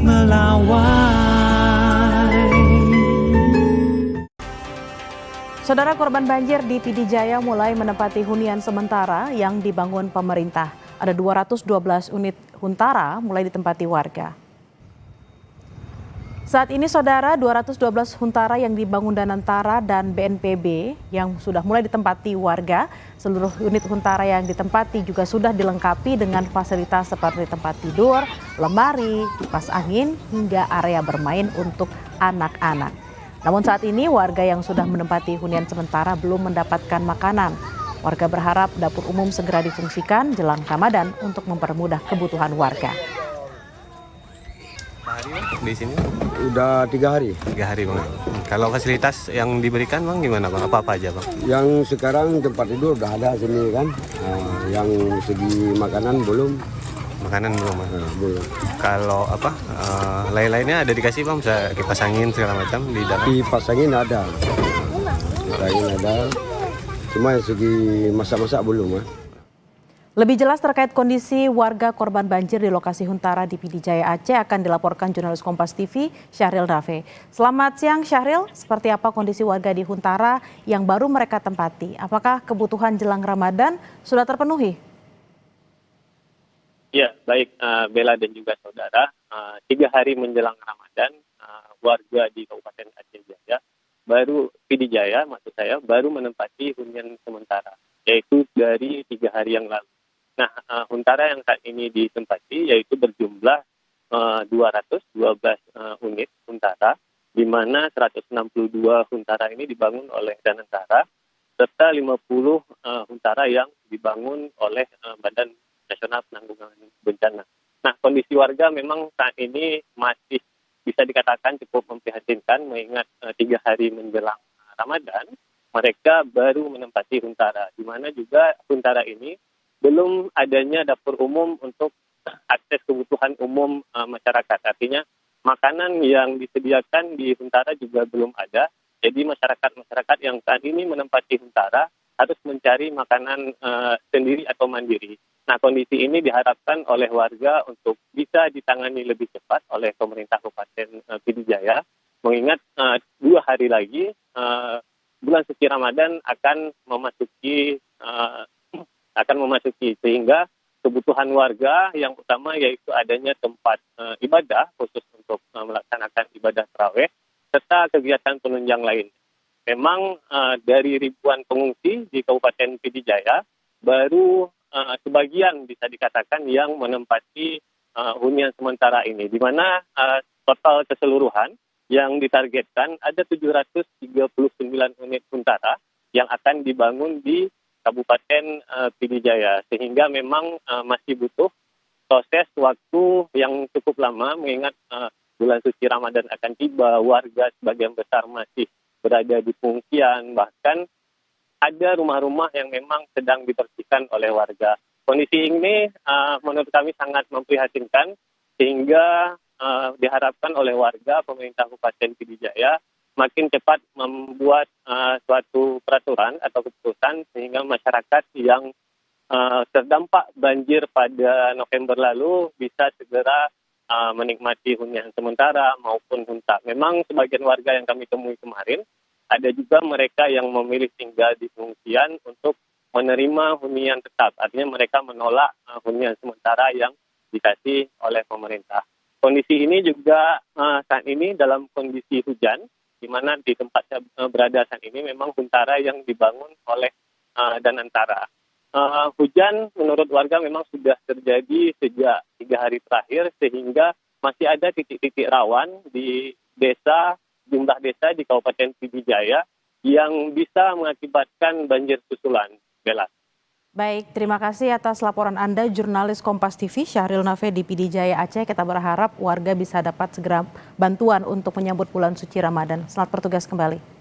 melawai. Saudara, korban banjir di PD Jaya mulai menempati hunian sementara yang dibangun pemerintah. Ada 212 unit huntara mulai ditempati warga. Saat ini saudara, 212 huntara yang dibangun Danantara dan BNPB yang sudah mulai ditempati warga. Seluruh unit huntara yang ditempati juga sudah dilengkapi dengan fasilitas seperti tempat tidur, lemari, kipas angin, hingga area bermain untuk anak-anak. Namun saat ini warga yang sudah menempati hunian sementara belum mendapatkan makanan. Warga berharap dapur umum segera difungsikan jelang Ramadan untuk mempermudah kebutuhan warga. Di sini udah 3 hari. 3 hari bang. Kalau fasilitas yang diberikan bang gimana bang? Apa aja bang? Yang sekarang tempat tidur udah ada sini kan. Yang segi makanan belum. Makanan belum bang? Belum. Kalau apa lain-lainnya ada dikasih bang? Bisa kipas angin segala macam di dalam? Kipas angin ada. Kipas angin ada. Cuma yang segi masak-masak belum. Lebih jelas terkait kondisi warga korban banjir di lokasi huntara di PD Jaya Aceh akan dilaporkan jurnalis Kompas TV Syahril Rafe. Selamat siang Syahril, seperti apa kondisi warga di huntara yang baru mereka tempati? Apakah kebutuhan jelang Ramadan sudah terpenuhi? Ya, baik Bella dan juga saudara. 3 hari menjelang Ramadan, warga di Kabupaten Aceh Jaya PD Jaya maksud saya baru menempati hunian sementara, yaitu dari 3 hari yang lalu. Nah, huntara yang saat ini ditempati yaitu berjumlah 212 unit huntara, di mana 162 huntara ini dibangun oleh Danantara, serta 50 huntara yang dibangun oleh Badan Nasional Penanggulangan Bencana. Nah, kondisi warga memang saat ini masih bisa dikatakan cukup memprihatinkan, mengingat 3 hari menjelang Ramadan, mereka baru menempati huntara, di mana juga huntara ini belum adanya dapur umum untuk akses kebutuhan umum masyarakat. Artinya makanan yang disediakan di huntara juga belum ada. Jadi masyarakat yang saat ini menempati huntara harus mencari makanan sendiri atau mandiri. Nah, kondisi ini diharapkan oleh warga untuk bisa ditangani lebih cepat oleh pemerintah Kabupaten PD Jaya, mengingat 2 hari lagi bulan suci Ramadan akan memasuki sehingga kebutuhan warga yang utama yaitu adanya tempat ibadah khusus untuk melaksanakan ibadah tarawih serta kegiatan penunjang lain. Memang dari ribuan pengungsi di Kabupaten PD Jaya baru sebagian bisa dikatakan yang menempati hunian sementara ini, di mana total keseluruhan yang ditargetkan ada 739 unit huntara yang akan dibangun di Kabupaten PD Jaya, sehingga memang masih butuh proses waktu yang cukup lama, mengingat bulan suci Ramadan akan tiba, warga sebagian besar masih berada di pengungsian, bahkan ada rumah-rumah yang memang sedang dibersihkan oleh warga. Kondisi ini menurut kami sangat memprihatinkan, sehingga diharapkan oleh warga pemerintah Kabupaten PD Jaya makin cepat membuat suatu peraturan atau keputusan sehingga masyarakat yang terdampak banjir pada November lalu bisa segera menikmati hunian sementara maupun huntara. Memang sebagian warga yang kami temui kemarin, ada juga mereka yang memilih tinggal di pengungsian untuk menerima hunian tetap. Artinya mereka menolak hunian sementara yang dikasih oleh pemerintah. Kondisi ini juga saat ini dalam kondisi hujan, di mana di tempat saya berada saat ini memang huntara yang dibangun oleh Danantara. Hujan menurut warga memang sudah terjadi sejak 3 hari terakhir, sehingga masih ada titik-titik rawan di jumlah desa di Kabupaten PD Jaya yang bisa mengakibatkan banjir susulan. Bella. Baik, terima kasih atas laporan Anda, jurnalis Kompas TV Syahril Rafe di PD Jaya Aceh. Kita berharap warga bisa dapat segera bantuan untuk menyambut bulan suci Ramadan. Selamat bertugas kembali.